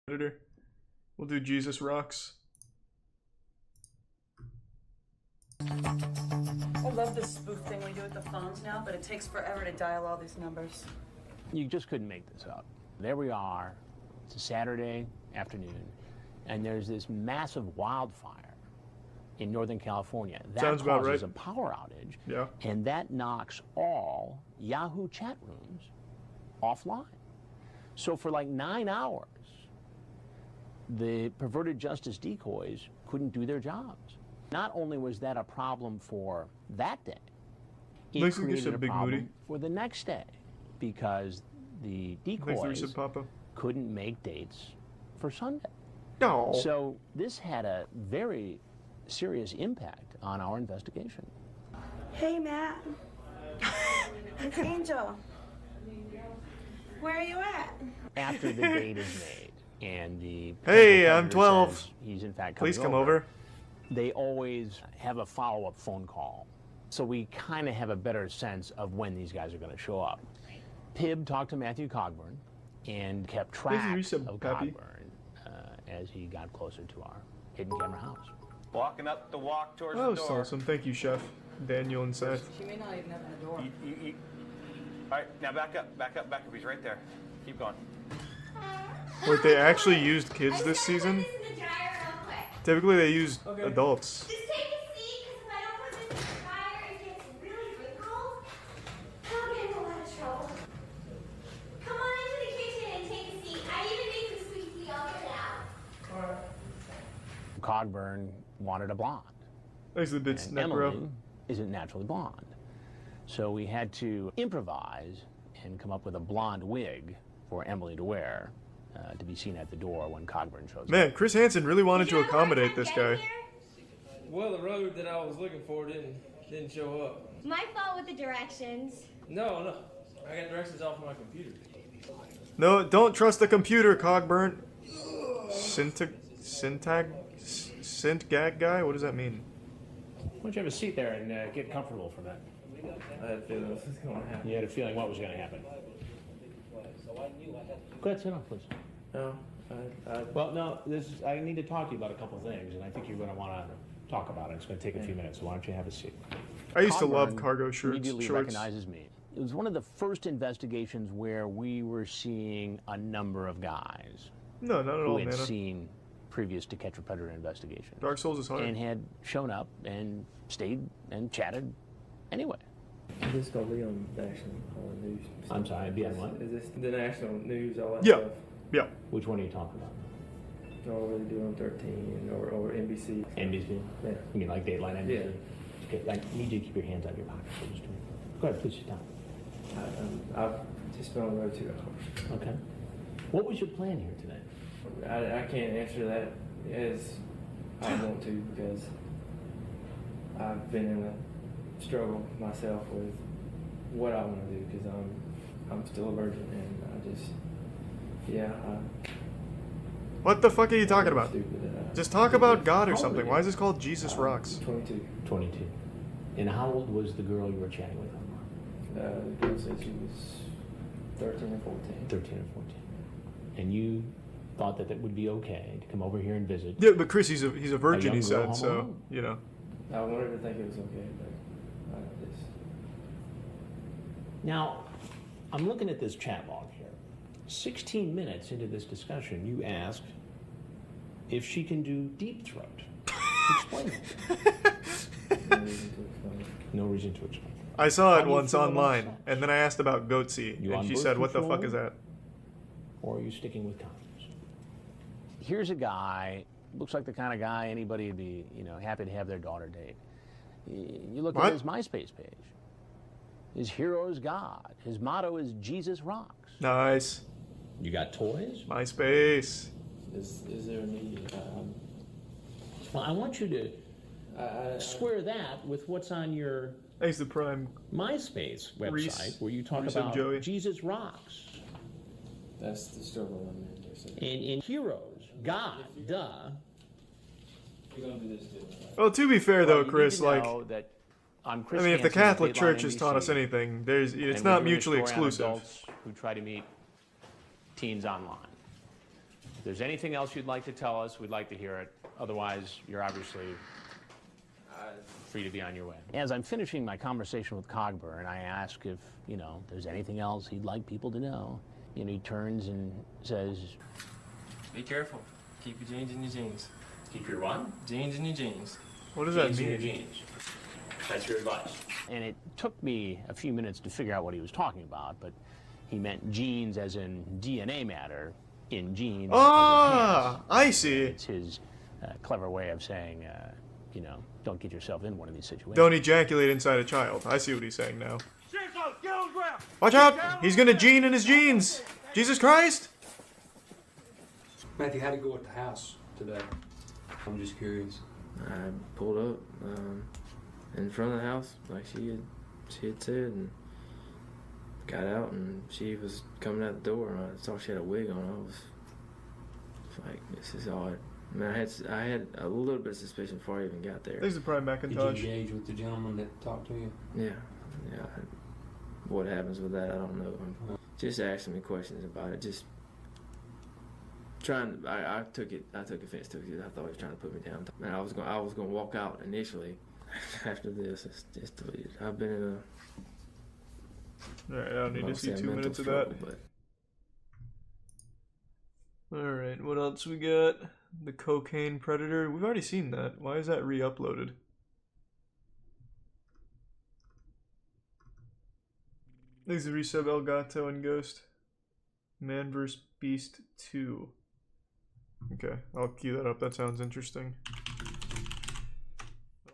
Editor. We'll do Jesus Rocks. I love this spoof thing we do with the phones now, but it takes forever to dial all these numbers. You just couldn't make this up. There we are. It's a Saturday afternoon, and there's this massive wildfire in Northern California. That Sounds about causes right. a power outage, Yeah. and that knocks all Yahoo chat rooms offline. So for like 9 hours, the perverted justice decoys couldn't do their jobs. Not only was that a problem for that day, it Looks like you created said a Big problem Moody. for the next day because the Thanks for decoys said Papa. couldn't make dates for Sunday. No. So this had a very serious impact on our investigation. Hey, Matt. It's Angel. Where are you at? After the date is made and the Hey, potential I'm 12. says he's in fact coming Please come over. they always have a follow-up phone call. So we kind of have a better sense of when these guys are going to show up. Pib talked to Matthew Cogburn and kept track you of said Pappy. Cogburn as he got closer to our hidden camera house. Walking up the walk towards Oh, the door. awesome. Thank you, Chef. Daniel and Seth. She may not even open the door. All right, now back up, back up, back up. He's right there. Keep going. Wait, they actually used kids this season? Typically they use adults. Just take a seat, because if I don't put this in the dryer, it gets really wrinkled. I'll get in a lot of trouble. Come on into the kitchen and take a seat. I even made some sweet tea. I'll get it out. Cogburn wanted a blonde. Thanks to the bits, And Necro. Emily isn't naturally blonde. So we had to improvise and come up with a blonde wig for Emily to wear to be seen at the door when Cogburn shows up. Man, Chris Hansen really wanted to accommodate this guy. Well, the road that I was looking for didn't show up. My fault with the directions. No, I got directions off my computer. No, don't trust the computer, Cogburn. Syntag guy? What does that mean? Why don't you have a seat there and get comfortable for that? I had a feeling this was going to happen. You had a feeling what was going to happen. Go ahead, sit down, please. No, Well, no, I need to talk to you about a couple of things, and I think you're going to want to talk about it. It's going to take a few minutes, so why don't you have a seat? I used to love Cogburn cargo shorts. immediately recognizes me. It was one of the first investigations where we were seeing a number of guys No, not at who all, had man. seen previous to Catch a Predator investigations Dark Souls is hard. and had shown up and stayed and chatted anyway. Is this going to be on national news? I'm sorry, be on what? Is this the national news, all that Yeah. stuff? Yeah. Which one are you talking about? Or what they do on 13 or NBC? NBC? Yeah. You mean like Dateline NBC? Yeah. Okay, I need you to keep your hands on your pockets. So just go ahead, please sit down. I've just been on the road 2 hours. Okay. What was your plan here today? I can't answer that as I want to because I've been in a struggle myself with what I want to do because I'm still a virgin and What the fuck are you talking about? Stupid. Just talk about God or something. Why is this called Jesus Rocks? 22. 22. And how old was the girl you were chatting with online? The girl said she was 13 or 14. 13 or 14. And you thought that would be okay to come over here and visit? Yeah, but Chris, he's a virgin, young he girl said, home so, alone. you know. I wanted to think it was okay, but I just... Now, I'm looking at this chat log here. 16 minutes into this discussion, you asked if she can do deep throat. Explain that. No reason to explain it. No reason to explain. I saw How it do you once feel about online, sex? and then I asked about goatse, You on and she birth said, what the control? fuck is that? Or are you sticking with condoms? Here's a guy, looks like the kind of guy anybody would be, happy to have their daughter date. You look What? at his MySpace page. His hero is God. His motto is Jesus rocks. Nice. You got toys? MySpace. Is there a need? Well, I want you to square that with what's on your Thanks to Prime. MySpace website Reese- where you talk Reese and about Joey. Jesus rocks. That's the struggle I'm in. There, so. And heroes, God, duh. We're going to do this too. Well, to be fair, though, Well, you Chris, need to like, know that on I Chris mean, if the Hansen's Catholic Dateline Church has taught NBC, us anything, it's and not we're doing a mutually story on exclusive. adults who try to meet teens online. If there's anything else you'd like to tell us, we'd like to hear it. Otherwise, you're obviously free to be on your way. As I'm finishing my conversation with Cogburn, I ask if, there's anything else he'd like people to know. He turns and says, be careful. Keep your jeans in your jeans. keep your what? Jeans in your jeans. What does that Jeans in mean? your jeans. That's your advice. And it took me a few minutes to figure out what he was talking about, but he meant genes as in DNA matter in genes. Ah, I see. It's his clever way of saying, don't get yourself in one of these situations. Don't ejaculate inside a child. I see what he's saying now. Watch out! He's gonna gene in his jeans! Jesus Christ! Matthew, how'd it go at the house today? I'm just curious. I pulled up in front of the house, like she had said, and got out, and she was coming out the door, and I saw she had a wig on. I was like, this is odd. I mean, I had a little bit of suspicion before I even got there. There's the Prime Did Macintosh. you engage with the gentleman that talked to you? Yeah. What happens with that, I don't know. Just asking me questions about it. Just trying. I took offense to it. I thought he was trying to put me down. And I was going to walk out initially. After this, it's just deleted. I've been in a. Alright, I don't need to see 2 minutes of that. Alright, what else we got? The Cocaine Predator. We've already seen that. Why is that re-uploaded? There's the resub Elgato and Ghost. Man vs. Beast 2. Okay, I'll cue that up. That sounds interesting.